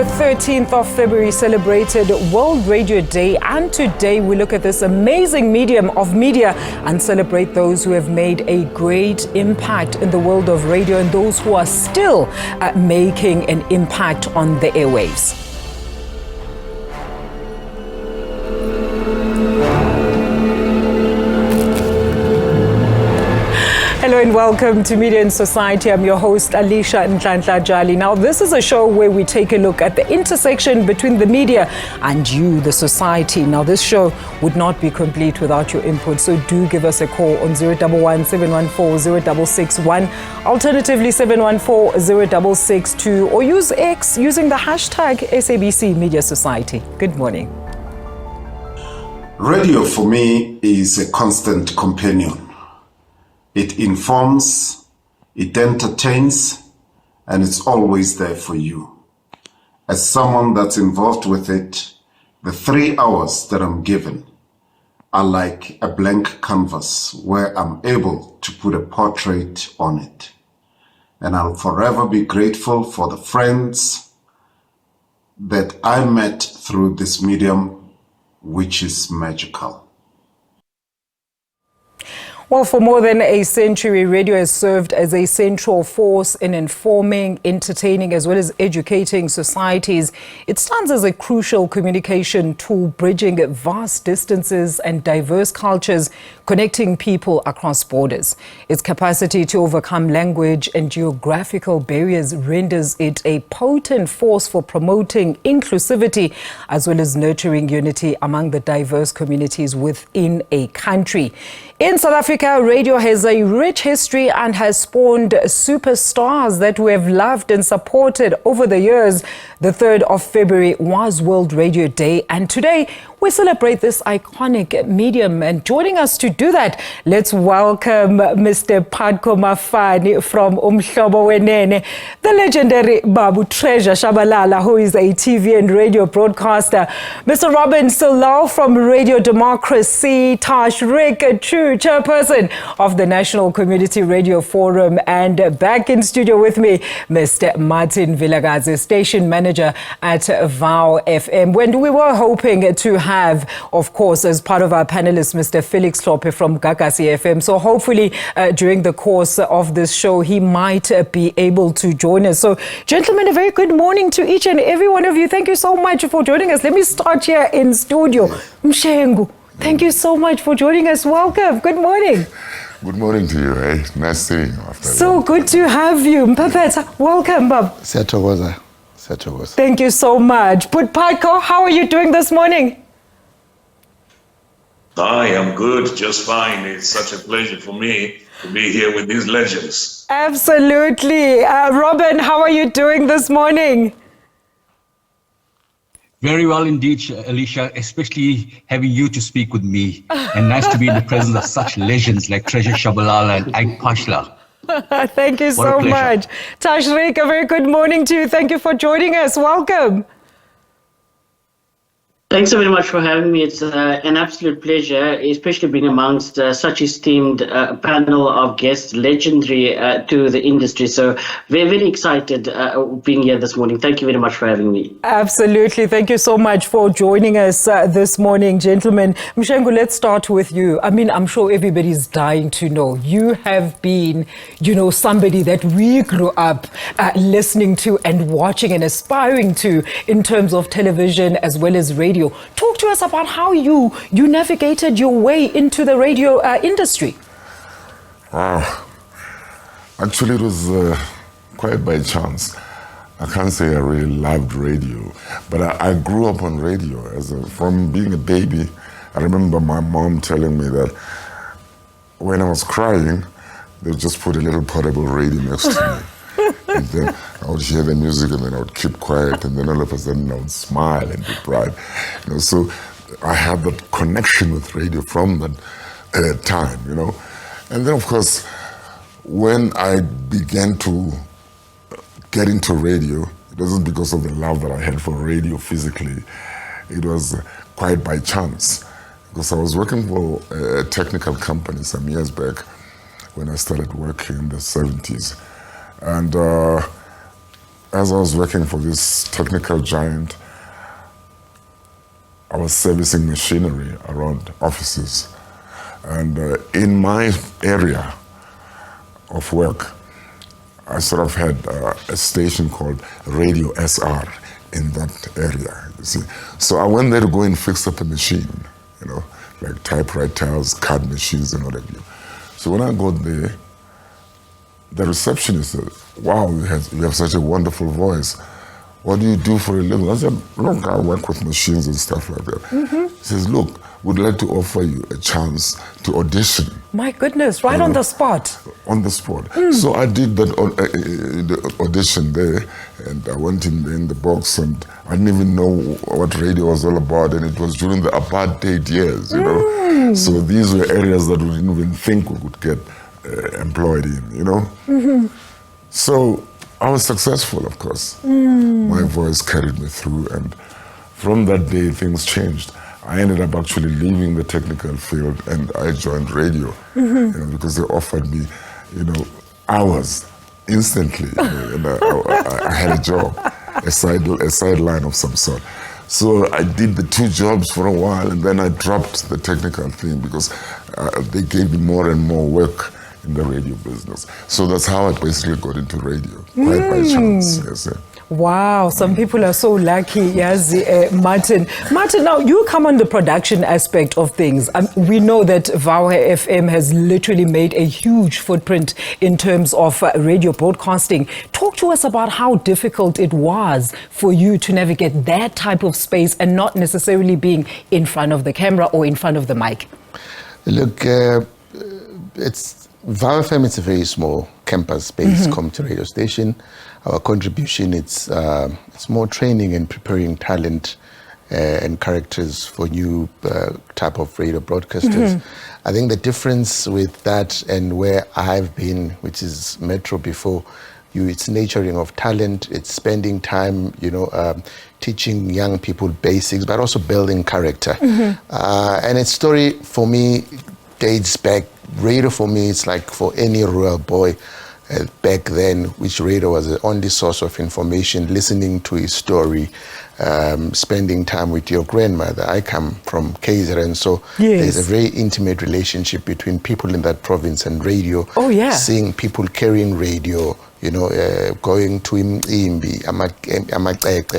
13th of February celebrated World Radio Day, and today we look at this amazing medium of media and celebrate those who have made a great impact in the world of radio and those who are still making an impact on the airwaves. Hello and welcome to Media and Society. I'm your host, Alicia Nhlanhla-Jali. Now, this is a show where we take a look at the intersection between the media and you, the society. Now, this show would not be complete without your input, so do give us a call on 011-714-0661, alternatively 714-0662, or use X using the hashtag SABC Media Society. Good morning. Radio for me is a constant companion. It informs, it entertains, and it's always there for you. As someone that's involved with it, the 3 hours that I'm given are like a blank canvas where I'm able to put a portrait on it. And I'll forever be grateful for the friends that I met through this medium, which is magical. Well, for more than a century, radio has served as a central force in informing, entertaining, as well as educating societies. It stands as a crucial communication tool, bridging vast distances and diverse cultures, connecting people across borders. Its capacity to overcome language and geographical barriers renders it a potent force for promoting inclusivity, as well as nurturing unity among the diverse communities within a country. In South Africa, radio has a rich history and has spawned superstars that we have loved and supported over the years. The 3rd of February was World Radio Day, and today we celebrate this iconic medium. And joining us to do that, let's welcome Mr. Padko Mafani from Umhlobo Wenene, the legendary Babu Treasure Shabalala, who is a TV and radio broadcaster. Mr. Robin Silal from Radio Democracy, Tash Rick, true chairperson of the National Community Radio Forum, and back in studio with me, Mr. Martin Vilagazi, station manager at VOW FM. When we were hoping to have, of course, as part of our panelists, Mr. Felix Klope from Gagasi FM. So hopefully during the course of this show, he might be able to join us. So gentlemen, a very good morning to each and every one of you. Thank you so much for joining us. Let me start here in studio. Mshengu, thank you so much for joining us. Welcome. Good morning. Good morning to you. Eh? Nice seeing you. So good to have you. Mpapeta, welcome, Bob. Thank you so much. But Padko, how are you doing this morning? I am good, just fine. It's such a pleasure for me to be here with these legends. Absolutely. Robin, how are you doing this morning? Very well indeed, Alicia, especially having you to speak with me. And nice to be in the presence of such legends like Treasure Shabalala and Ike Pashla. Thank you so much. Tashrik, a very good morning to you. Thank you for joining us. Welcome. Thanks so very much for having me. It's an absolute pleasure, especially being amongst such esteemed panel of guests, legendary to the industry. So we're very excited being here this morning. Thank you very much for having me. Absolutely. Thank you so much for joining us this morning, gentlemen. Mshengu, let's start with you. I mean, I'm sure everybody's dying to know. You have been, somebody that we grew up listening to and watching and aspiring to in terms of television as well as radio. Talk to us about how you navigated your way into the radio industry. Wow. Actually, it was quite by chance. I can't say I really loved radio, but I grew up on radio. From being a baby, I remember my mom telling me that when I was crying, they would just put a little portable radio next to me. And then I would hear the music and then I would keep quiet, and then all of a sudden I would smile and be bright. So I had that connection with radio from that time, And then of course, when I began to get into radio, it wasn't because of the love that I had for radio physically. It was quite by chance, because I was working for a technical company some years back when I started working in the 70s. And as I was working for this technical giant, I was servicing machinery around offices. And in my area of work, I sort of had a station called Radio SR in that area, you see. So I went there to go and fix up a machine, you know, like typewriters, card machines and what have you. So when I got there, the receptionist said, wow, you have such a wonderful voice. What do you do for a living? I said, look, I work with machines and stuff like that. He says, look, we'd like to offer you a chance to audition. My goodness, right on the spot. On the spot. So I did that the audition there, and I went in the box, and I didn't even know what radio was all about, and it was during the apartheid years, you know. So these were areas that we didn't even think we could get employed in, you know. So I was successful, of course. My voice carried me through, and from that day, things changed. I ended up actually leaving the technical field, and I joined radio, you know, because they offered me, you know, hours instantly, you know, and I had a job, a sideline of some sort. So I did the two jobs for a while, and then I dropped the technical thing because they gave me more and more work in the radio business. So that's how I basically got into radio, quite by chance. Yes. Wow, some people are so lucky, yes, Martin. Martin, now you come on the production aspect of things. We know that VOW FM has literally made a huge footprint in terms of radio broadcasting. Talk to us about how difficult it was for you to navigate that type of space and not necessarily being in front of the camera or in front of the mic. Look, it's VOW FM. It's a very small campus-based community radio station. Our contribution, it's more training and preparing talent and characters for new type of radio broadcasters. I think the difference with that and where I've been, which is Metro before, it's nurturing of talent, it's spending time, you know, teaching young people basics, but also building character. And its story for me dates back. Radio for me, it's like for any rural boy back then, which radio was the only source of information, listening to his story, spending time with your grandmother. I come from KZN, so there's a very intimate relationship between people in that province and radio. Oh, yeah. Seeing people carrying radio, you know, going to Imbi,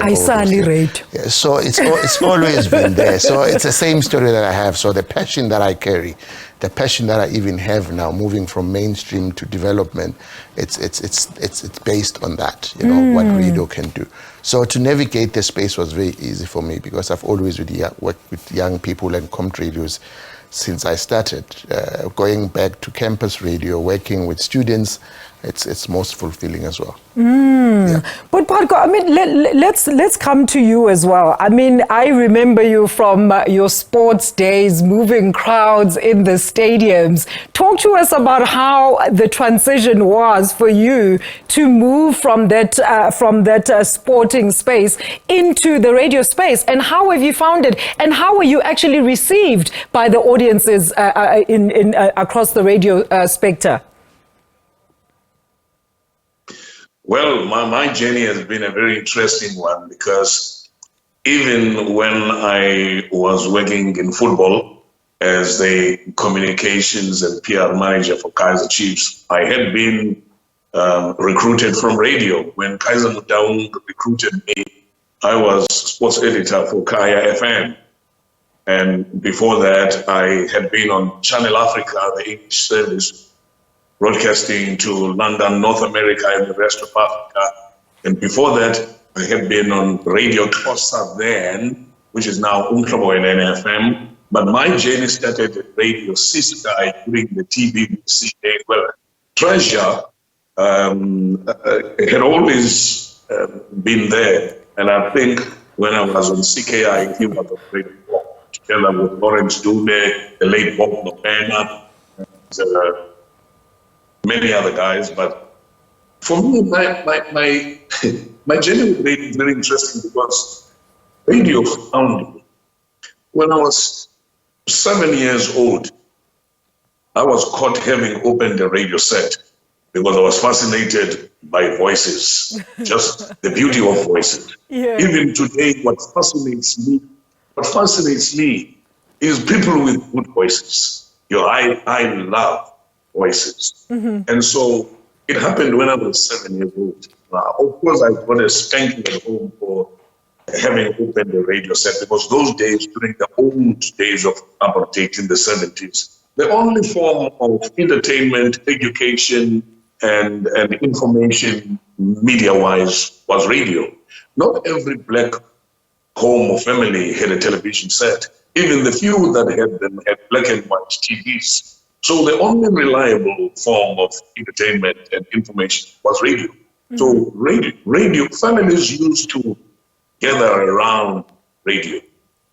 Aisali radio. So it's always been there. So it's the same story that I have. So the passion that I carry, the passion that I even have now, moving from mainstream to development, it's based on that, you know, what radio can do. So to navigate the space was very easy for me because I've always worked with young people and comp radios since I started. Going back to campus radio, working with students, it's most fulfilling as well. Yeah. But Parko, I mean, let's come to you as well. I mean, I remember you from your sports days, moving crowds in the stadiums. Talk to us about how the transition was for you to move from that sporting space into the radio space, and how have you found it, and how were you actually received by the audiences across the radio spectre? Well, my journey has been a very interesting one because even when I was working in football as the communications and PR manager for Kaizer Chiefs, I had been recruited from radio. When Kaizer Motaung recruited me, I was sports editor for Kaya FM. And before that, I had been on Channel Africa, the English service, broadcasting to London, North America, and the rest of Africa. And before that, I had been on Radio Tosa then, which is now Umhlobo and NFM. But my journey started at Radio Sky during the TVBC days. Well, Treasure had always been there. And I think when I was on CKI, he was on Radio 4, together with Lawrence Dube, the late Bob Nopena, many other guys. But for me, my journey with radio is very interesting because radio found me. When I was 7 years old, I was caught having opened a radio set because I was fascinated by voices, just the beauty of voices. Yeah. Even today, what fascinates me is people with good voices. I love voices. And so it happened when I was 7 years old. Of course, I got a spanking at home for having opened the radio set, because those days, during the old days of apartheid in the 70s, the only form of entertainment, education, and information media-wise was radio. Not every black home or family had a television set. Even the few that had them had black and white TVs. So the only reliable form of entertainment and information was radio. So radio, families used to gather around radio.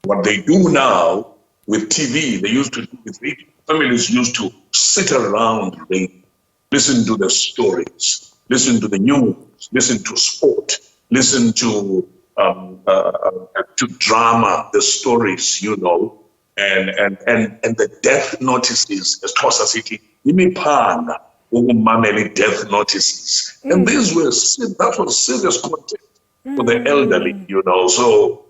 What they do now with TV, they used to do with radio. Families used to sit around radio, listen to the stories, listen to the news, listen to sport, listen to drama, the stories, and the death notices, as Tosa City, imipana, umameli death notices. And that was serious content for the elderly, So,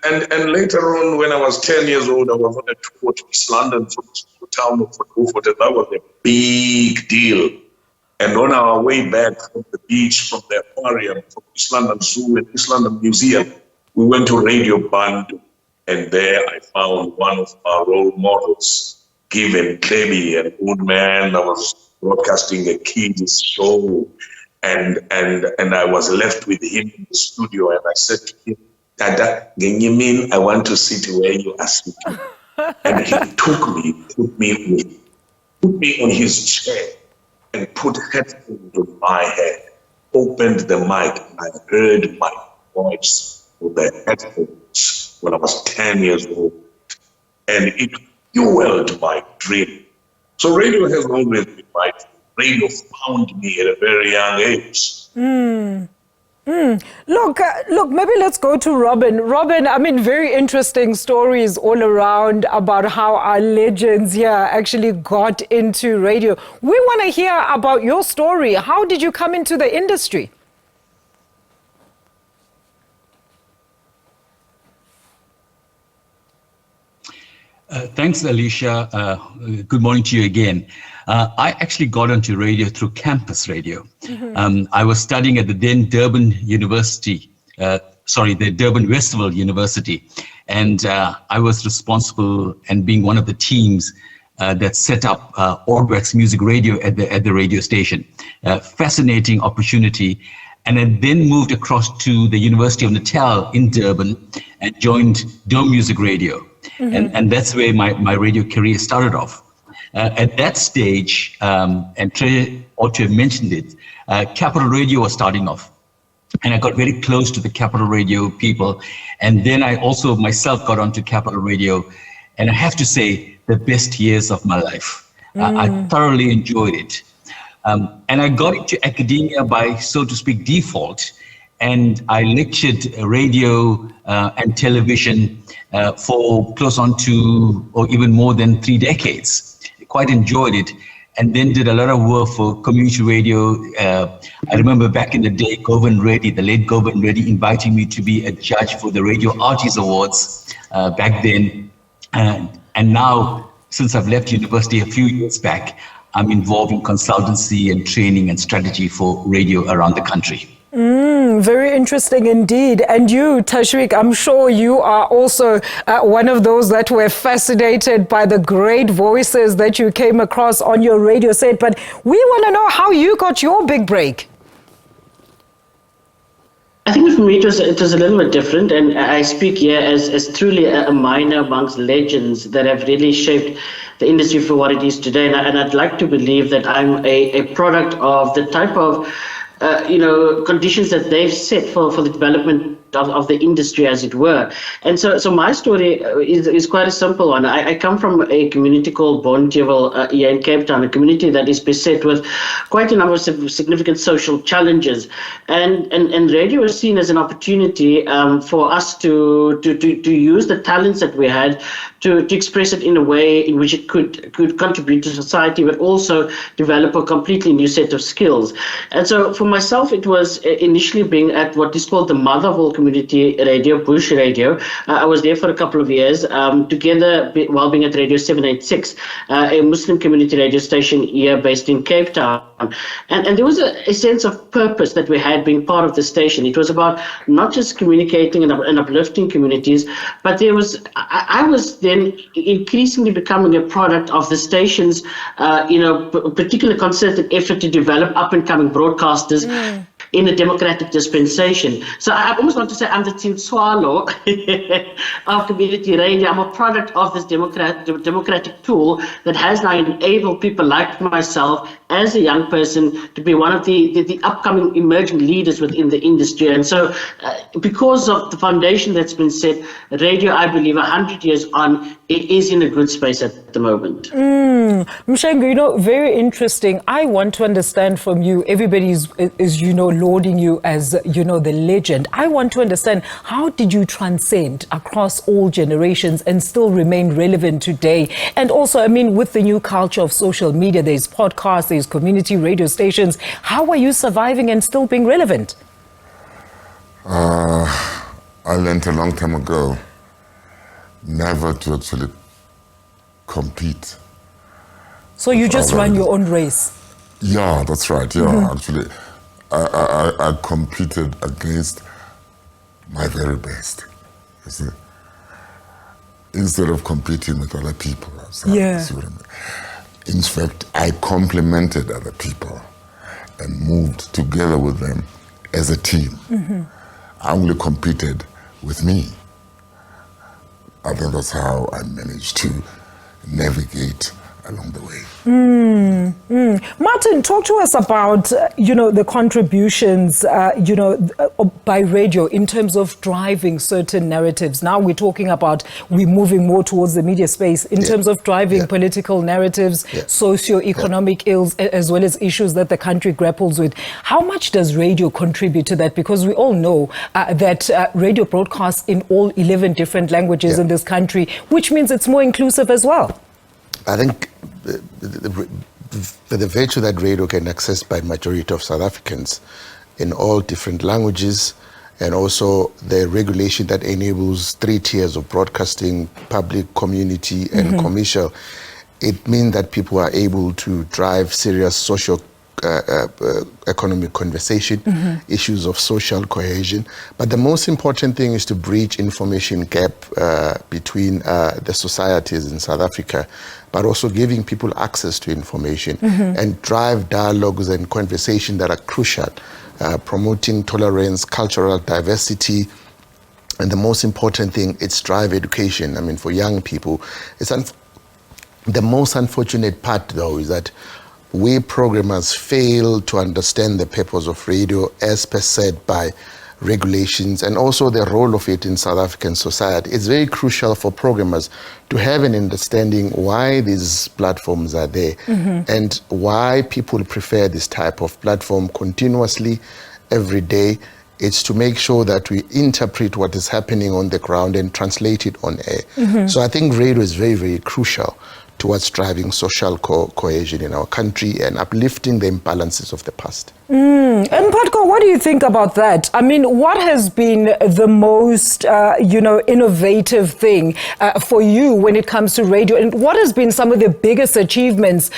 and later on, when I was 10 years old, I was on a tour to East London from the town of Beaufort, and that was a big deal. And on our way back from the beach, from the aquarium, from East London Zoo and East London Museum, we went to Radio Band, and there I found one of our role models, Given Klebi, an old man that was broadcasting a kids show. And I was left with him in the studio, and I said to him, Dada, can you mean I want to sit where you are sitting? And he put me on his chair and put headphones on my head, opened the mic, and I heard my voice with the headphones when I was 10 years old. And it fueled my dream. So radio has always been my dream. Radio found me at a very young age. Look, maybe let's go to Robin. Robin, very interesting stories all around about how our legends here actually got into radio. We want to hear about your story. How did you come into the industry? Thanks, Alicia. Good morning to you again. I actually got onto radio through campus radio. I was studying at the then Durban University, the Durban Westville University. And I was responsible and being one of the teams that set up Orwax Music Radio at the radio station. Fascinating opportunity. And I then moved across to the University of Natal in Durban and joined Dome Music Radio. And that's where my radio career started off. At that stage, and Trey ought to have mentioned it, Capital Radio was starting off. And I got very close to the Capital Radio people. And then I also myself got onto Capital Radio. And I have to say, the best years of my life. I thoroughly enjoyed it. And I got into academia by, so to speak, default. And I lectured radio and television for close on to, or even more than 3 decades. Quite enjoyed it. And then did a lot of work for community radio. I remember back in the day, Govind Reddy, the late Govind Reddy, inviting me to be a judge for the Radio Artists Awards back then. And now, since I've left university a few years back, I'm involved in consultancy and training and strategy for radio around the country. Very interesting indeed. And you, Tashreeq, I'm sure you are also one of those that were fascinated by the great voices that you came across on your radio set. But we want to know how you got your big break. I think for me it was a little bit different, and I speak here as truly a minor amongst legends that have really shaped the industry for what it is today. And I'd like to believe that I'm a product of the type of conditions that they've set for the development of the industry, as it were. And so my story is quite a simple one. I come from a community called Bonteheuwel here in Cape Town, a community that is beset with quite a number of significant social challenges. And radio was seen as an opportunity for us to use the talents that we had to express it in a way in which it could contribute to society, but also develop a completely new set of skills. And so for myself, it was initially being at what is called the mother of all community radio, Bush Radio. I was there for a couple of years, together while being at Radio 786, a Muslim community radio station here based in Cape Town. And there was a sense of purpose that we had being part of the station. It was about not just communicating and uplifting communities, but I was then increasingly becoming a product of the station's, particular concerted effort to develop up-and-coming broadcasters in a democratic dispensation. So I almost want to say I'm the Tim Swallow of community radio. I'm a product of this democratic tool that has now enabled people like myself as a young person to be one of the upcoming emerging leaders within the industry. And so because of the foundation that's been set, radio, I believe 100 years on, it is in a good space at the moment. Mshengu, very interesting. I want to understand from you, everybody is lauding you as, the legend. I want to understand, how did you transcend across all generations and still remain relevant today? And also, with the new culture of social media, there's podcasts, there's community radio stations. How are you surviving and still being relevant? I learned a long time ago never to actually compete. So you just run your own race? Yeah, that's right. Yeah, actually, I competed against my very best. You see, instead of competing with other people. You see what I mean? In fact, I complimented other people and moved together with them as a team. I only competed with me. I think that's how I managed to navigate along the way. Martin, talk to us about, the contributions, by radio in terms of driving certain narratives. Now we're talking about we're moving more towards the media space in terms of driving political narratives, socio-economic ills, as well as issues that the country grapples with. How much does radio contribute to that? Because we all know that radio broadcasts in all 11 different languages in this country, which means it's more inclusive as well. I think the virtue that radio can access by majority of South Africans in all different languages, and also the regulation that enables 3 tiers of broadcasting, public, community, and commercial, it means that people are able to drive serious social economic conversation, issues of social cohesion. But the most important thing is to bridge information gap between the societies in South Africa, but also giving people access to information and drive dialogues and conversation that are crucial, promoting tolerance, cultural diversity. And the most important thing, it's drive education. For young people, the most unfortunate part though is that we programmers fail to understand the purpose of radio as per said by regulations, and also the role of it in South African society. It's very crucial for programmers to have an understanding why these platforms are there and why people prefer this type of platform continuously every day. It's to make sure that we interpret what is happening on the ground and translate it on air. So I think radio is very, very crucial towards driving social cohesion in our country and uplifting the imbalances of the past. And Patko, what do you think about that? What has been the most, innovative thing for you when it comes to radio? And what has been some of the biggest achievements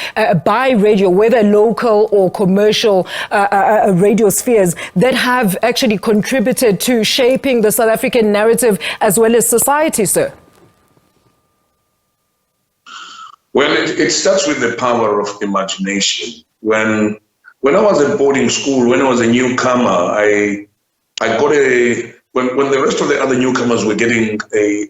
by radio, whether local or commercial radio spheres, that have actually contributed to shaping the South African narrative as well as society, sir? Well, it starts with the power of imagination. When I was at boarding school, when I was a newcomer, I got when the rest of the other newcomers were getting a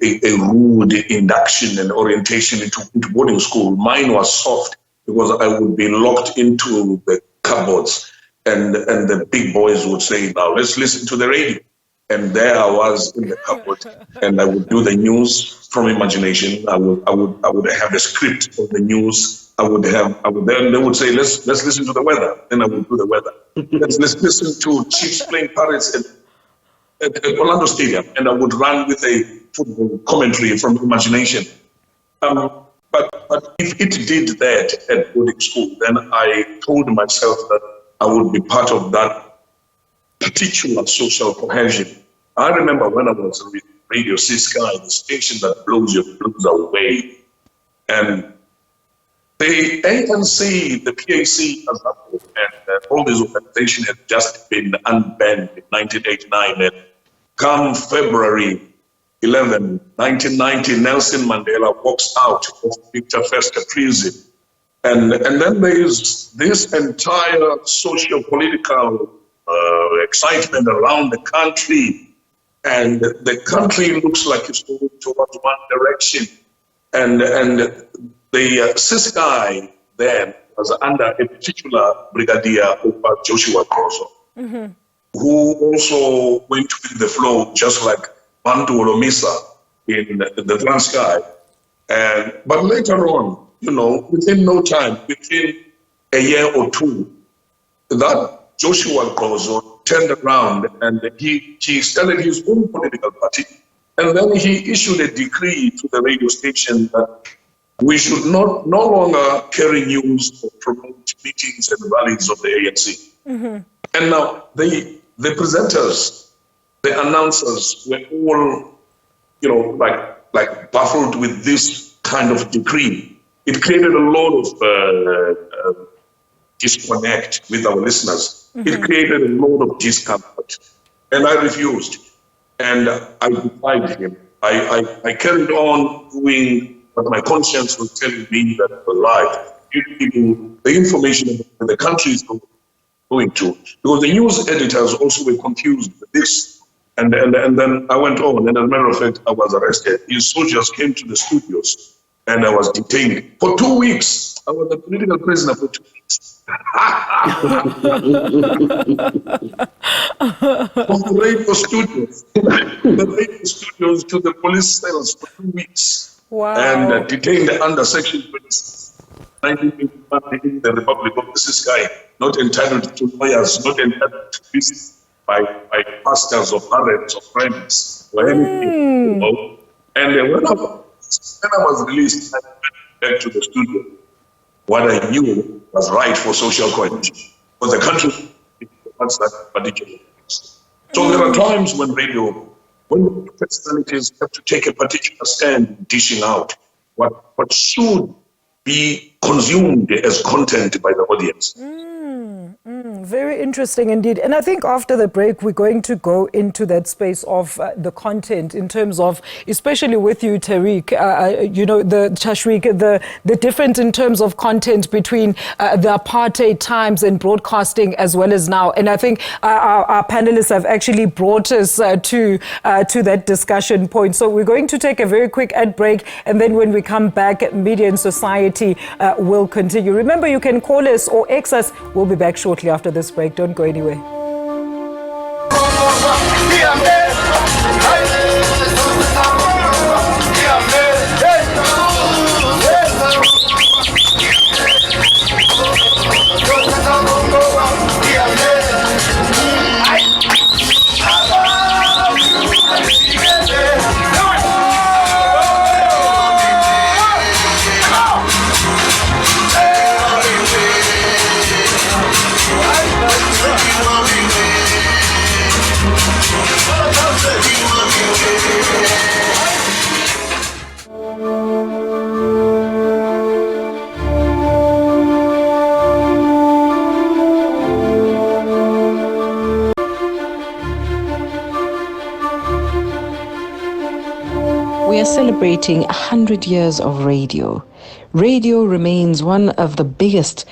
rude induction and orientation into boarding school, mine was soft because I would be locked into the cupboards and the big boys would say, now let's listen to the radio. And there I was in the cupboard, and I would do the news from imagination. I would have a script of the news. Then they would say, let's listen to the weather. Then I would do the weather. Let's listen to Chiefs playing Pirates at Orlando Stadium, and I would run with a football commentary from imagination. But if it did that at boarding school, then I told myself that I would be part of that particular social cohesion. I remember when I was with Radio Sky, the station that blows your blues away, and the ANC, the PAC, and all these organizations had just been unbanned in 1989. And come February 11, 1990, Nelson Mandela walks out of Victor Festa prison. And then there is this entire socio-political excitement around the country. And the country looks like it's going towards one direction. And the CISCI then was under a particular brigadier, Joshua Kroso, who also went with the flow, just like Bantu Olomisa in the Transkei. But later on, within no time, within a year or two, that Joshua Kroso turned around and he started his own political party. And then he issued a decree to the radio station that we should no longer carry news or promote meetings and rallies of the ANC. And now the presenters, the announcers were all, like baffled with this kind of decree. It created a lot of disconnect with our listeners. It created a lot of discomfort. And I refused. And I defied him. I carried on doing what my conscience was telling me that was right. Giving the information that the country is going to. Because the news editors also were confused with this. And then I went on. And as a matter of fact, I was arrested. His soldiers came to the studios and I was detained for 2 weeks. I was a political prisoner for 2 weeks. From the radio studios to the police cells for 2 weeks. Wow. And detained under Section 26, 1981 in the Republic of the CISCI, not entitled to lawyers, not entitled to visit by pastors or parents or friends or anything. And when I was released, I went back to the studio. What I knew was right for social cohesion. Because the country wants that particular things. So there are times when when personalities have to take a particular stand, dishing out what should be consumed as content by the audience. Very interesting indeed. And I think after the break, we're going to go into that space of the content in terms of, especially with you, Tariq, the difference in terms of content between the apartheid times and broadcasting as well as now. And I think our panelists have actually brought us to that discussion point. So we're going to take a very quick ad break. And then when we come back, Media and Society will continue. Remember, you can call us or X us. We'll be back shortly after this break. Don't go anywhere. We are celebrating 100 years of radio. Radio remains one of the biggest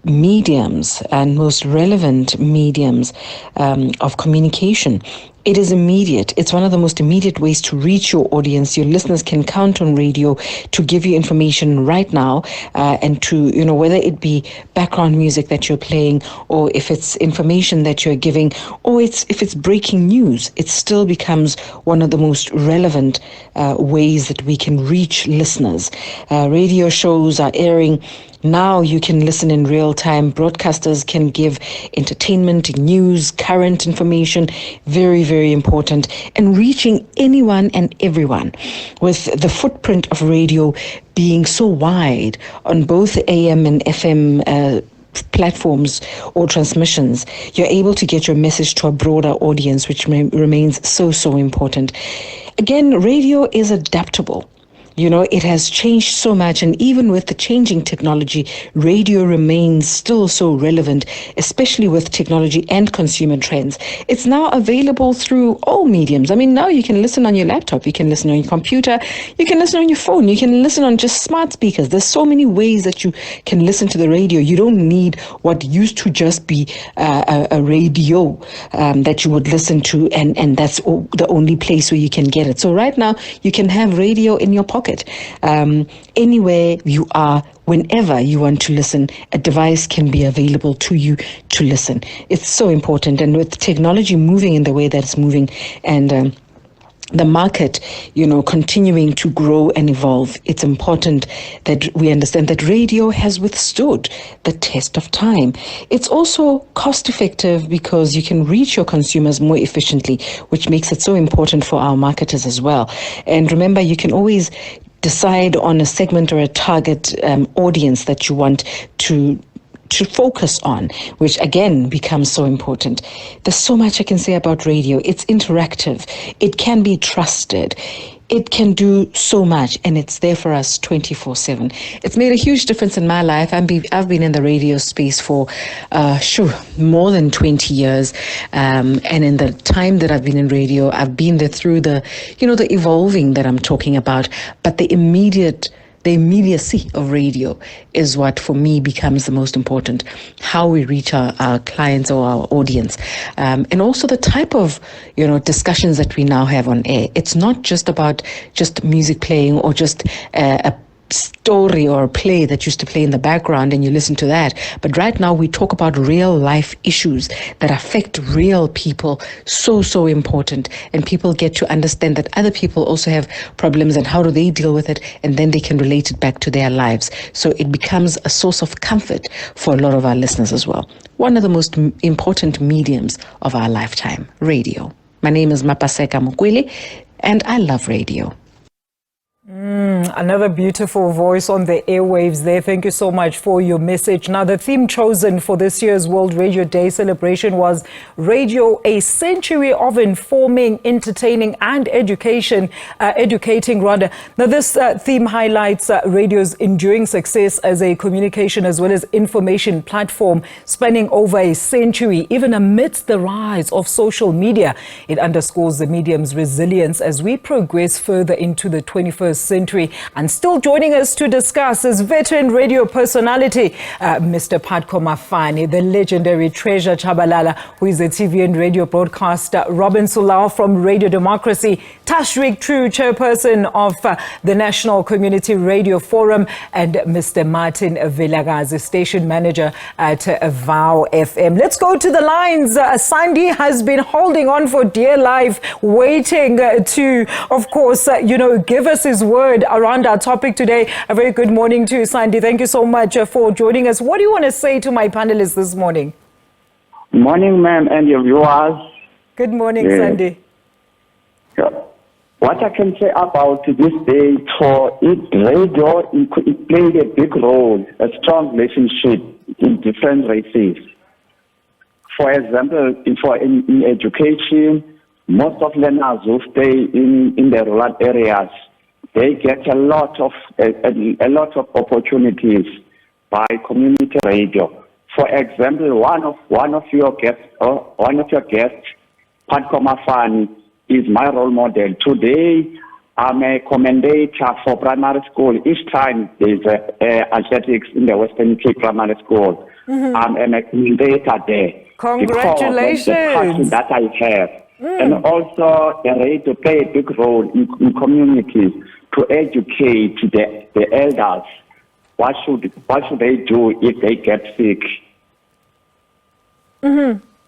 mediums and most relevant mediums of communication It is immediate. It's one of the most immediate ways to reach your audience. Your listeners can count on radio to give you information right now, and to, whether it be background music that you're playing, or if it's information that you're giving, or if it's breaking news, it still becomes one of the most relevant ways that we can reach listeners. Radio shows are airing. Now you can listen in real time. Broadcasters can give entertainment, news, current information, very, very important, and reaching anyone and everyone. With the footprint of radio being so wide on both AM and FM platforms or transmissions, you're able to get your message to a broader audience, which remains so, so important. Again, radio is adaptable. It has changed so much, and even with the changing technology, radio remains still so relevant, especially with technology and consumer trends. It's now available through all mediums. I mean, now you can listen on your laptop, you can listen on your computer, you can listen on your phone, you can listen on just smart speakers. There's so many ways that you can listen to the radio. You don't need what used to just be a radio that you would listen to, and that's the only place where you can get it. So right now, you can have radio in your pocket. Anywhere you are, whenever you want to listen, a device can be available to you to listen. It's so important, and with technology moving in the way that it's moving, and the market, continuing to grow and evolve, it's important that we understand that radio has withstood the test of time. It's also cost effective because you can reach your consumers more efficiently, which makes it so important for our marketers as well. And remember, you can always decide on a segment or a target audience that you want to focus on, which again becomes so important. There's so much I can say about radio. It's interactive. It can be trusted. It can do so much, and it's there for us 24/7. It's made a huge difference in my life. I've been in the radio space for more than 20 years, and in the time that I've been in radio, I've been there through the evolving that I'm talking about, but the immediacy of radio is what for me becomes the most important. How we reach our clients or our audience, and also the type of discussions that we now have on air. It's not just about just music playing or just a story or a play that used to play in the background and you listen to that. But right now we talk about real life issues that affect real people. So, so important. And people get to understand that other people also have problems and how do they deal with it, and then they can relate it back to their lives. So it becomes a source of comfort for a lot of our listeners as well. One of the most important mediums of our lifetime, radio. My name is Mapaseka Mukwili, and I love radio. Another beautiful voice on the airwaves there. Thank you so much for your message. Now, the theme chosen for this year's World Radio Day celebration was Radio, a Century of Informing, Entertaining and Educating. Now, this theme highlights radio's enduring success as a communication as well as information platform spanning over a century, even amidst the rise of social media. It underscores the medium's resilience as we progress further into the 21st century. And still joining us to discuss is veteran radio personality, Mr. Patko Mafani, the legendary Treasure Chabalala, who is a TV and radio broadcaster, Robin Sulao from Radio Democracy, Tashrik True, chairperson of the National Community Radio Forum, and Mr. Martin Vilagazi, station manager at VOW FM. Let's go to the lines. Sandy has been holding on for dear life, waiting to, of course, give us his word around our topic today. A very good morning to you, Sandy. Thank you so much for joining us. What do you want to say to my panelists this morning? Morning, ma'am, and your viewers. Good morning, Sandy. What I can say about this day, for radio, it played a big role, a strong relationship in different races. For example, in education, most of learners who stay in the rural areas, they get a lot of opportunities by community radio. For example, one of your guests, Patko Mafani, is my role model. Today, I'm a commentator for primary school. Each time there's athletics in the Western Cape Primary School, I'm a commentator there. Congratulations! Because of the passion that I have And also the radio play a big role in communities to educate the elders. What should they do if they get sick?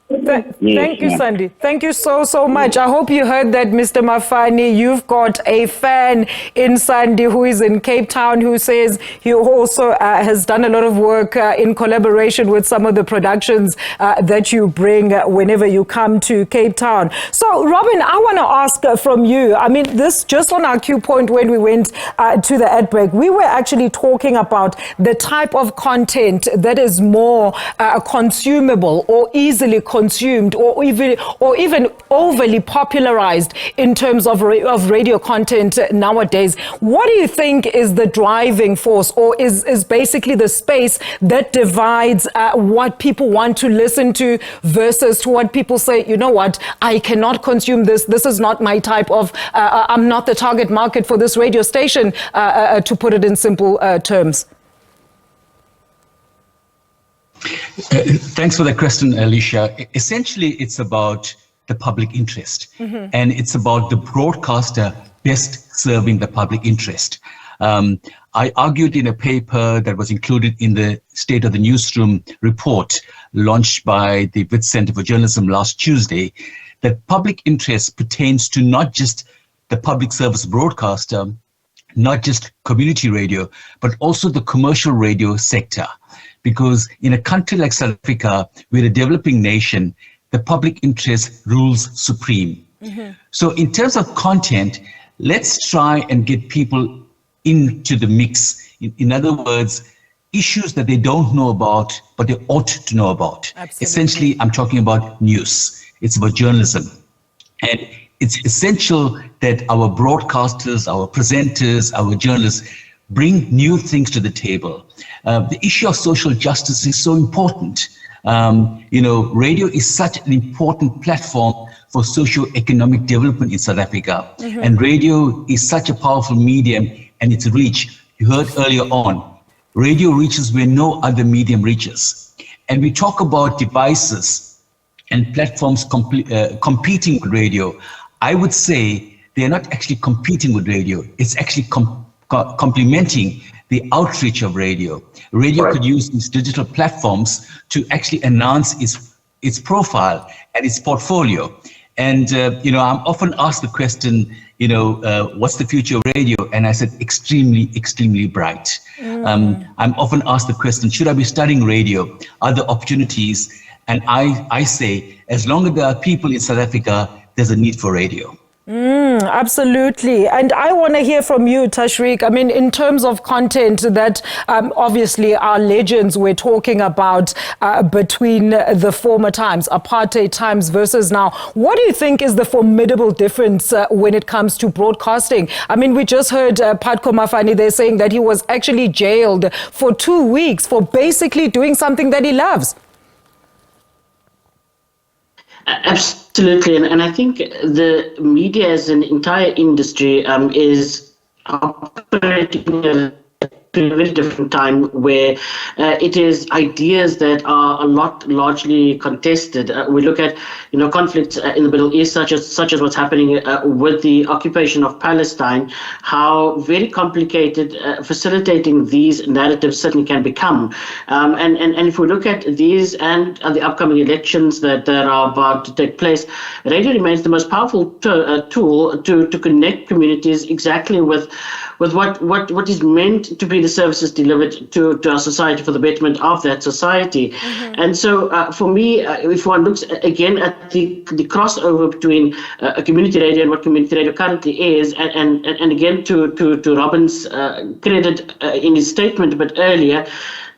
Thank you, Sandy. Thank you so much. I hope you heard that, Mr. Mafani. You've got a fan in Sandy who is in Cape Town who says he also has done a lot of work in collaboration with some of the productions that you bring whenever you come to Cape Town. So, Robin, I want to ask from you. I mean, this just on our cue point when we went to the ad break, we were actually talking about the type of content that is more consumable or easily consumed or even overly popularized in terms of radio content nowadays. What do you think is the driving force, or is basically the space that divides what people want to listen to versus to what people say, you know what, I cannot consume this. This is not my type of, I'm not the target market for this radio station, to put it in simple terms. Thanks for the question, Alicia. Essentially, it's about the public interest, and it's about the broadcaster best serving the public interest. I argued in a paper that was included in the State of the Newsroom report launched by the Wits Center for Journalism last Tuesday that public interest pertains to not just the public service broadcaster, not just community radio, but also the commercial radio sector. Because in a country like South Africa, we're a developing nation, the public interest rules supreme. So in terms of content, let's try and get people into the mix. In other words, issues that they don't know about, but they ought to know about. Absolutely. Essentially, I'm talking about news. It's about journalism. And it's essential that our broadcasters, our presenters, our journalists bring new things to the table. The issue of social justice is so important. Radio is such an important platform for socio-economic development in South Africa. And radio is such a powerful medium, and its reach, you heard earlier on, radio reaches where no other medium reaches. And we talk about devices and platforms competing with radio. I would say they're not actually competing with radio. It's actually complementing the outreach of radio. Radio could use these digital platforms to actually enhance its profile and its portfolio. And, I'm often asked the question, what's the future of radio? And I said, extremely, extremely bright. I'm often asked the question, should I be studying radio? Are there opportunities? And I say, as long as there are people in South Africa, there's a need for radio. Absolutely. And I want to hear from you, Tashreeq. I mean, in terms of content that obviously our legends were talking about between the former times, apartheid times versus now, what do you think is the formidable difference when it comes to broadcasting? I mean, we just heard Patko Mafani there saying that he was actually jailed for 2 weeks for basically doing something that he loves. Absolutely, and I think the media as an entire industry is operating at a very different time where it is ideas that are a lot largely contested. We look at conflicts in the Middle East, such as what's happening with the occupation of Palestine, how very complicated facilitating these narratives certainly can become. And if we look at these and the upcoming elections that are about to take place, radio remains the most powerful tool to connect communities exactly with what is meant to be the services delivered to our society for the betterment of that society. And so for me, if one looks again at the crossover between a community radio and what community radio currently is, and again to Robin's credit in his statement a bit earlier,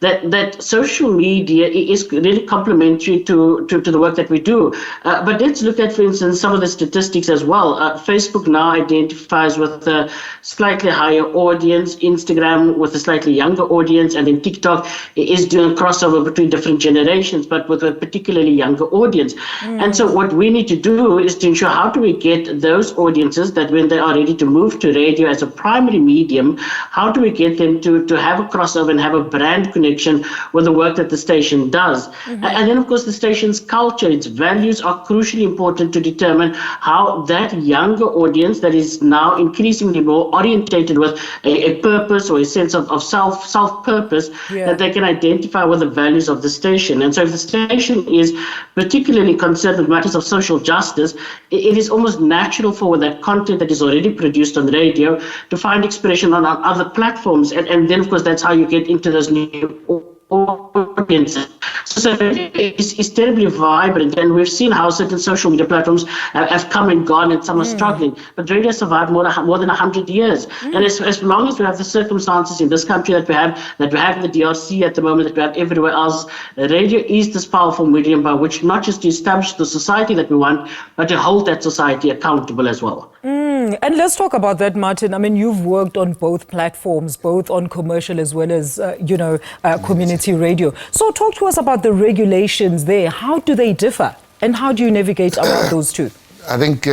that social media is really complementary to the work that we do. But let's look at, for instance, some of the statistics as well. Facebook now identifies with a slightly higher audience, Instagram with a slightly younger audience, and then TikTok is doing a crossover between different generations, but with a particularly younger audience. And so what we need to do is to ensure how do we get those audiences that when they are ready to move to radio as a primary medium, how do we get them to have a crossover and have a brand connection connection with the work that the station does. And then, of course, the station's culture, its values are crucially important to determine how that younger audience that is now increasingly more orientated with a purpose or a sense of self-purpose, that they can identify with the values of the station. And so if the station is particularly concerned with matters of social justice, it is almost natural for that content that is already produced on radio to find expression on other platforms. And then, of course, that's how you get into those new audiences. So it's terribly vibrant, and we've seen how certain social media platforms have come and gone, and some are struggling. But radio survived more than 100 years. And as long as we have the circumstances in this country that we have in the DRC at the moment, that we have everywhere else, radio is this powerful medium by which not just to establish the society that we want, but to hold that society accountable as well. And let's talk about that, Martin. I mean, you've worked on both platforms, both on commercial as well as, community radio. So talk to us about the regulations there. How do they differ? And how do you navigate around those two? I think,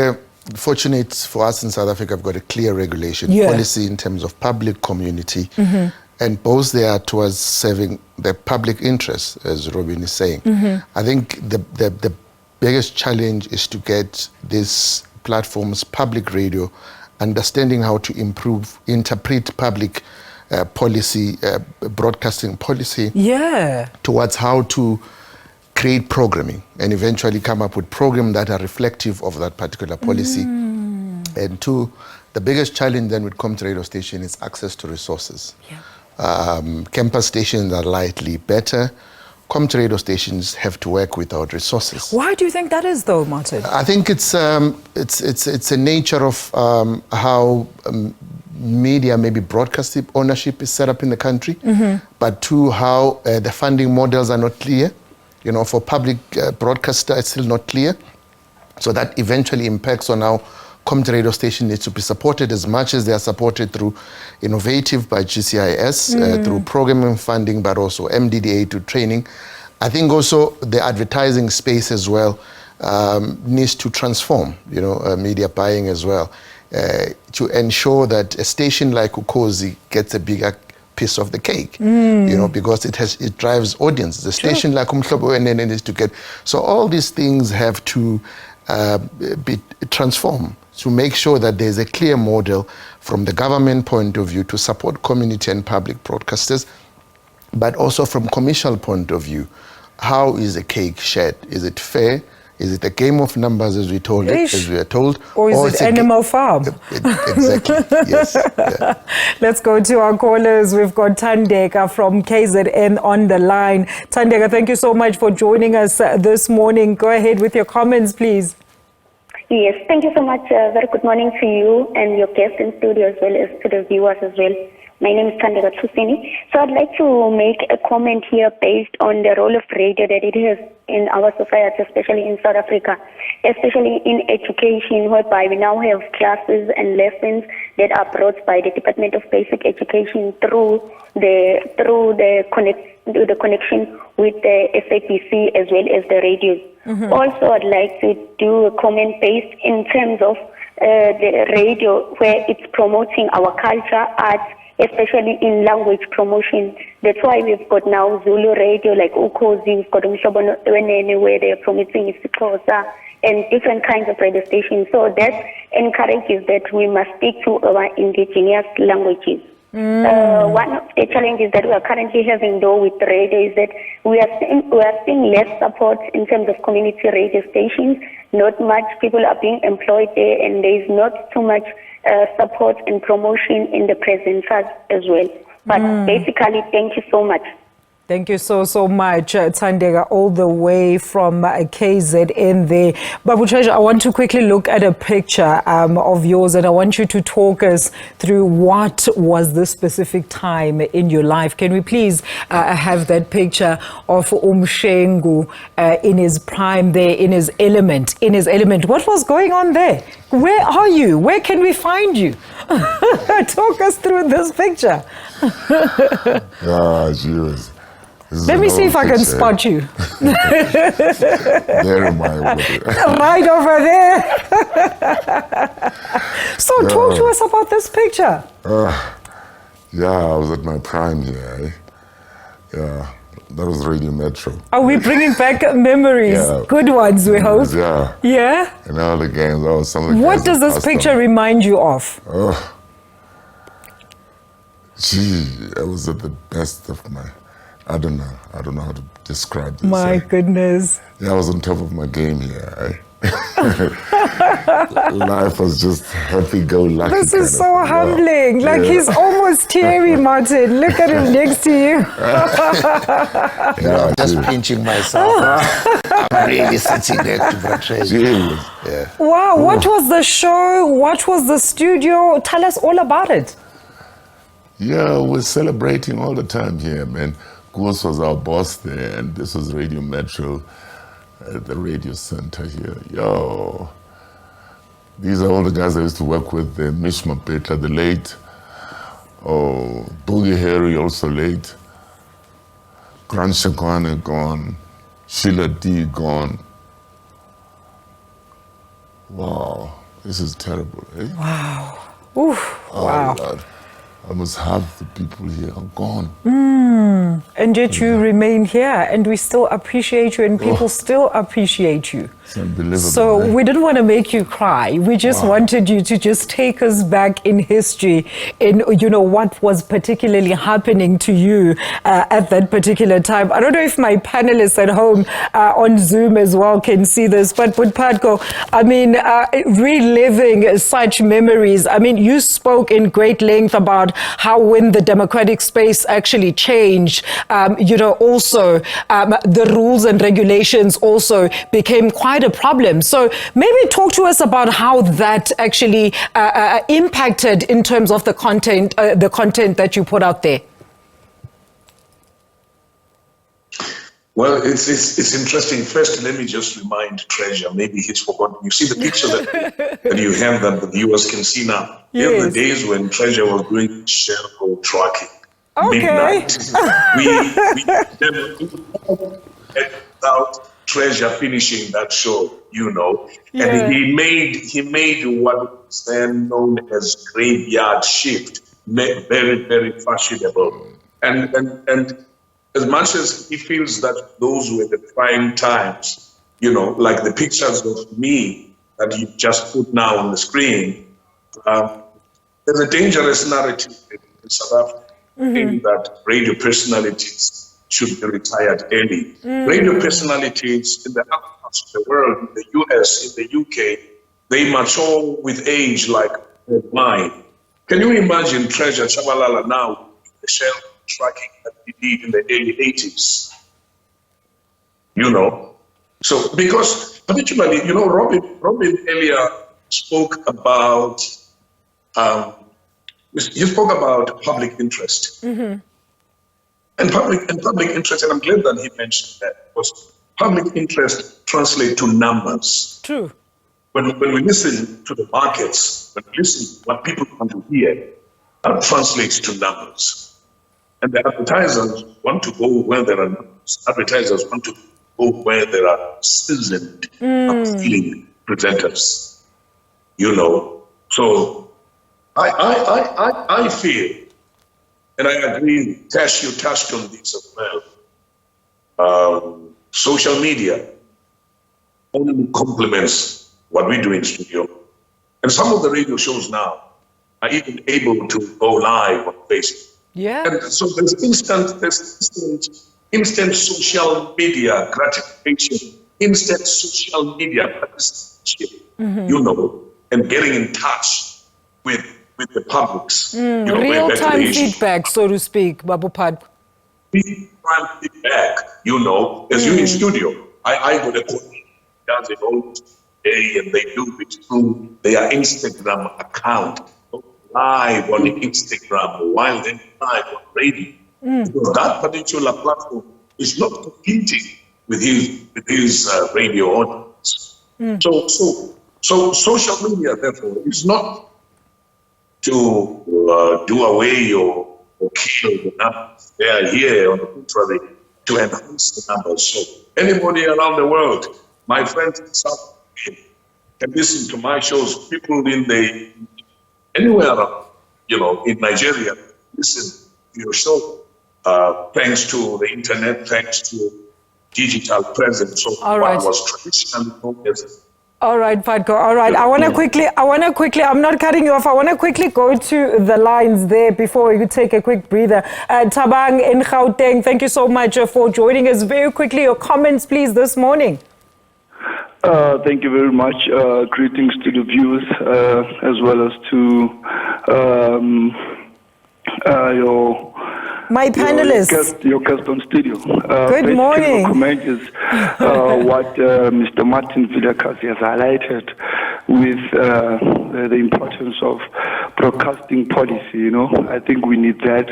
fortunate for us in South Africa, we've got a clear regulation policy in terms of public community. And both they are towards serving the public interest, as Robin is saying. I think the biggest challenge is to get these platforms, public radio, understanding how to interpret public policy, broadcasting policy, towards how to create programming and eventually come up with programs that are reflective of that particular policy. And two, the biggest challenge then with community radio station is access to resources. Campus stations are slightly better. Community radio stations have to work without resources. Why do you think that is, though, Martin? I think it's a nature of how media, maybe broadcast ownership is set up in the country, but two, how the funding models are not clear. You know, for public broadcaster, it's still not clear. So that eventually impacts on how community radio station needs to be supported as much as they are supported through Innovative by GCIS, through programming funding, but also MDDA to training. I think also the advertising space as well needs to transform, media buying as well, to ensure that a station like Ukhozi gets a bigger piece of the cake, because it drives audience. The station like Umhlobo Wenene needs to get. So all these things have to be transformed to make sure that there's a clear model from the government point of view to support community and public broadcasters, but also from commercial point of view. How is the cake shared? Is it fair? Is it a game of numbers as we are told? Or is it Animal Farm? Exactly, yes. Yeah. Let's go to our callers. We've got Thandeka from KZN on the line. Thandeka, thank you so much for joining us this morning. Go ahead with your comments, please. Yes, thank you so much. Very good morning to you and your guests in studio as well as to the viewers as well. My name is Thandeka Tusini. So I'd like to make a comment here based on the role of radio that it has in our society, especially in South Africa, especially in education, whereby we now have classes and lessons that are brought by the Department of Basic Education through the connection with the SABC as well as the radios. Also, I'd like to do a comment based in terms of the radio, where it's promoting our culture, arts, especially in language promotion. That's why we've got now Zulu radio, like Ukhozi, we've got Umhlobo Wenene, where they're promoting isiXhosa and different kinds of radio stations. So that encourages that we must speak to our indigenous languages. One of the challenges that we are currently having, though, with radio is that we are seeing less support in terms of community radio stations. Not much people are being employed there, and there is not too much support and promotion in the present as well. But basically, thank you so much. Thank you so much, Thandeka, all the way from KZN there. Babu Treasure, I want to quickly look at a picture of yours, and I want you to talk us through what was this specific time in your life. Can we please have that picture of Umshengu in his prime there, in his element? What was going on there? Where are you? Where can we find you? Talk us through this picture. Let me see if I can spot you. There am I. Right over there. So talk to us about this picture. Yeah, I was at my prime here. Yeah, that was Radio Metro. Are we bringing back memories? Yeah. Good ones, we hope. Yeah. Yeah? And all the games, some of the What guys does that this passed picture on. remind you of? Oh, gee, I was at the best of my, I don't know how to describe this. My goodness. Yeah, I was on top of my game here. Life was just happy-go-lucky. This is so kind of, humbling. yeah. Like he's almost teary, Martin. Look at him next to you. Yeah, I'm just pinching myself. I'm really sitting there to portray. Jeez. Yeah. Wow, what was the show? What was the studio? Tell us all about it. Yeah, we're celebrating all the time here, man. Goose was our boss there, and this was Radio Metro at the radio center here. Yo, these are all the guys I used to work with. Mishma Petra, the late. Oh, Boogie Harry, also late. Grant Shakwane gone. Sheila D gone. Wow, this is terrible, eh? Wow. Oof, Oh, wow. Lord. Almost half the people here are gone. And yet you remain here, and we still appreciate you, and people still appreciate you. It's unbelievable. So eh? we didn't want to make you cry. We just wanted you to just take us back in history in, what was particularly happening to you at that particular time. I don't know if my panelists at home on Zoom as well can see this, but Patko, I mean, reliving such memories. I mean, you spoke in great length about how when the democratic space actually changed, also the rules and regulations also became quite a problem. So maybe talk to us about how that actually impacted in terms of the content that you put out there. Well, it's interesting. First, let me just remind Treasure, maybe he's forgotten. You see the picture that you have that the viewers can see now. Yes. In the days when Treasure was doing shell tracking, Okay. midnight, we never without Treasure finishing that show, Yeah. and he made what was then known as graveyard shift, very, very fashionable, and as much as he feels that those were the prime times, like the pictures of me that you just put now on the screen, there's a dangerous narrative in South Africa that radio personalities should be retired early. Radio personalities in the other parts of the world, in the US, in the UK, they mature with age like wine. Can you imagine Treasure Chabalala now, the shell tracking that he did in the early 80s? So because particularly, Robin earlier spoke about, public interest. And public interest, and I'm glad that he mentioned that, because public interest translates to numbers. True. When we listen to the markets, when we listen to what people want to hear, that translates to numbers. And the advertisers want to go where there are numbers. Advertisers want to go where there are seasoned, appealing presenters. So I feel, and I agree, Tash, you touched on this as well. Social media only complements what we do in studio. And some of the radio shows now are even able to go live on Facebook. Yeah. And so there's instant social media gratification, instant social media participation, and getting in touch with the publics. Real-time feedback, so to speak, Babu Pad. Real-time feedback, as you in studio. I got a call, does it all day, and they do it through their Instagram account, live on Instagram, while they're live on radio. Because that particular platform is not competing with his radio audience. So social media, therefore, is not to do away or kill the numbers. They are here, on the contrary, to enhance the numbers. So anybody around the world, my friends in South Africa, can listen to my shows. People anywhere around, in Nigeria, listen to your show. thanks to the internet, thanks to digital presence of All what right. was traditionally known as. All right, Patko. All right. I want to quickly, I'm not cutting you off. I want to quickly go to the lines there before you take a quick breather. Thabang in Gauteng, thank you so much for joining us. Very quickly, your comments, please, this morning. Thank you very much. Greetings to the viewers, as well as to my panelists. Your guest on studio. Good morning. My comment is what Mr. Martin Vilakazi has highlighted with the importance of broadcasting policy. You know, I think we need that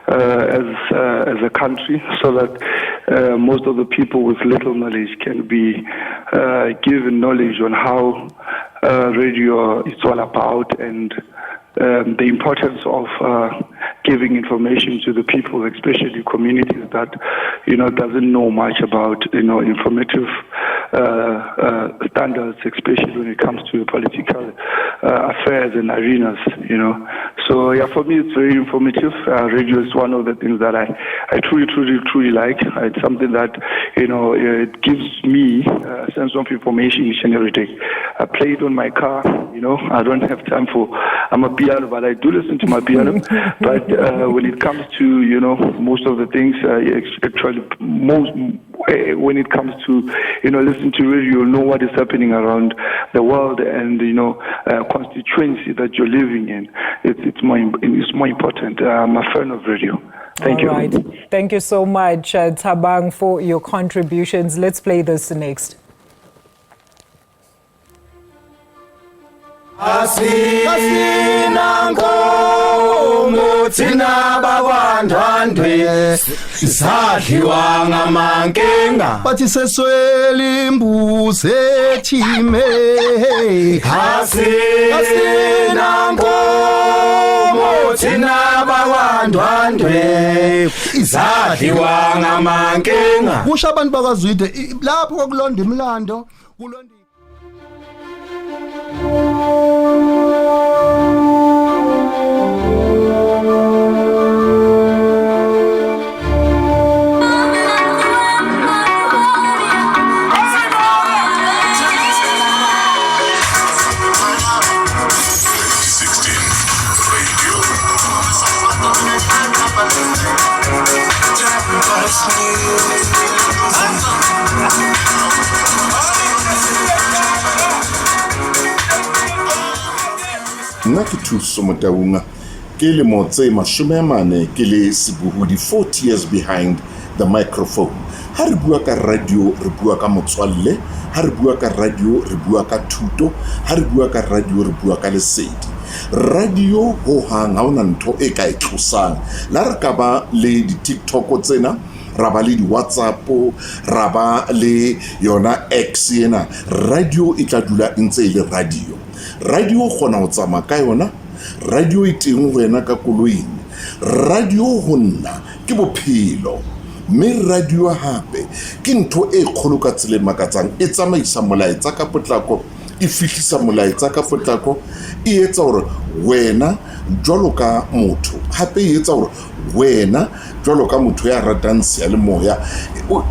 as a country, so that most of the people with little knowledge can be given knowledge on how radio is all about, and the importance of giving information to the people, especially communities that doesn't know much about informative standards, especially when it comes to political affairs and arenas. So yeah, for me it's very informative. Radio is one of the things that I truly like. It's something that it gives me a sense of information each and every day. I play it on my car. I don't have time for piano, but I do listen to my piano. But when it comes to most of the things, actually when it comes to listen to radio, you'll know what is happening around the world and constituency that you're living in. It's more important. I'm a fan of radio. Thank you. All right. Thank you so much, Thabang, for your contributions. Let's play this next. Asinankomo thina bakwandwandwe sadliwa ngamankenga bathi seswela imbuzi ethime asinankomo thina bakwandwandwe sadliwa ngamankenga kusho abantu bakwaZwide lapho kokulonda imlando kulonda nna ke Thuso Motaunga ke le motse mashomemane ke le Sibuhudi 40 years behind the microphone. Ha re bua ka radio re bua ka motswalle, ha re bua ka radio re bua ka thuto, ha re bua ka radio re bua ka lesedi. Radio ho hang ha ona ntho e ka e tlosang la re ka ba le di TikTok tsena, ra ba le di WhatsApp, ra ba le yona X ena. Radio e tla dula ntse ile radio. Radio gona o tsama ka yona, radio e teng wena ka koloing, radio ho nna ke bophelo, mme radio hape ke ntho e kgolo ka tsele makatsang e tsamaisa molaetsa ka potlako, e fihlisa molaetsa ka potlako, e etsa hore wena jwalo ka motho hape e etsa hore wena jwalo ka motho ya ratang seyalemoya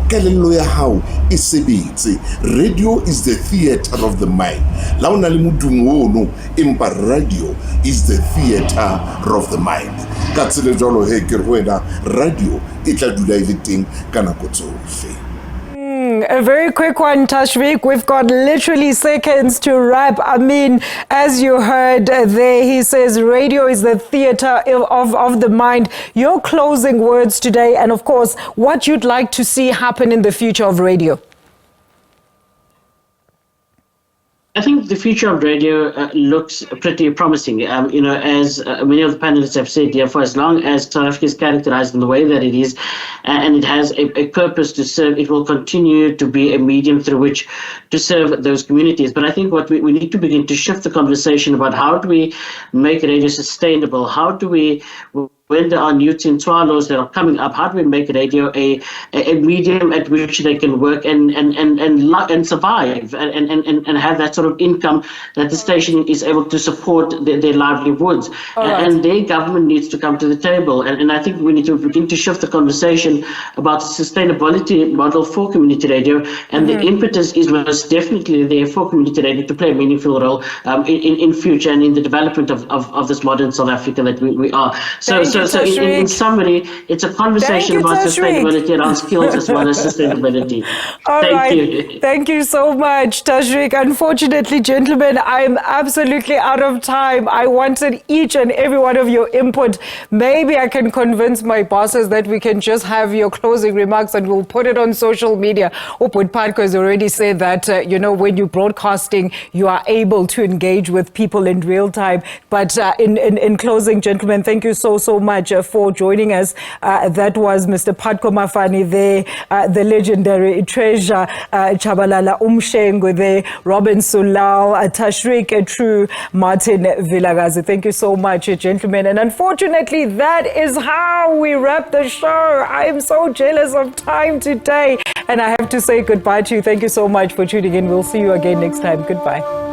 kelello ya hao e sebetse. Radio is the theater of the mind. La ona le modumo ono empa radio is the theater of the mind. Ka tsele jwalo he ke wena radio e tla dula ile teng ka nako tsohle. A very quick one, Tashvik. We've got literally seconds to wrap. I mean, as you heard there, he says radio is the theater of the mind. Your closing words today, and of course, what you'd like to see happen in the future of radio. I think the future of radio looks pretty promising. As many of the panelists have said here, for as long as South Africa is characterized in the way that it is, and it has a purpose to serve, it will continue to be a medium through which to serve those communities. But I think what we need to begin to shift the conversation about how do we make radio sustainable? How do we when there are new Tintswalos that are coming up, how do we make radio a medium at which they can work and survive and have that sort of income that the station is able to support their livelihoods? And their government needs to come to the table. And I think we need to begin to shift the conversation about the sustainability model for community radio. And the impetus is most definitely there for community radio to play a meaningful role in future and in the development of this modern South Africa that we are. So in summary, it's a conversation about sustainability around skills as well as sustainability. Thank you. Thank you so much, Tashrik. Unfortunately, gentlemen, I'm absolutely out of time. I wanted each and every one of your input. Maybe I can convince my bosses that we can just have your closing remarks and we'll put it on social media. Upud Padko has already said that, when you're broadcasting, you are able to engage with people in real time. But in closing, gentlemen, thank you so much for joining us. That was Mr. Padko Mafani there, the legendary Treasure Chabalala Umshengo there, Robin Sulao, Tashrik True, Martin Vilagazi. Thank you so much, gentlemen. And unfortunately, that is how we wrap the show. I am so jealous of time today. And I have to say goodbye to you. Thank you so much for tuning in. We'll see you again next time. Goodbye.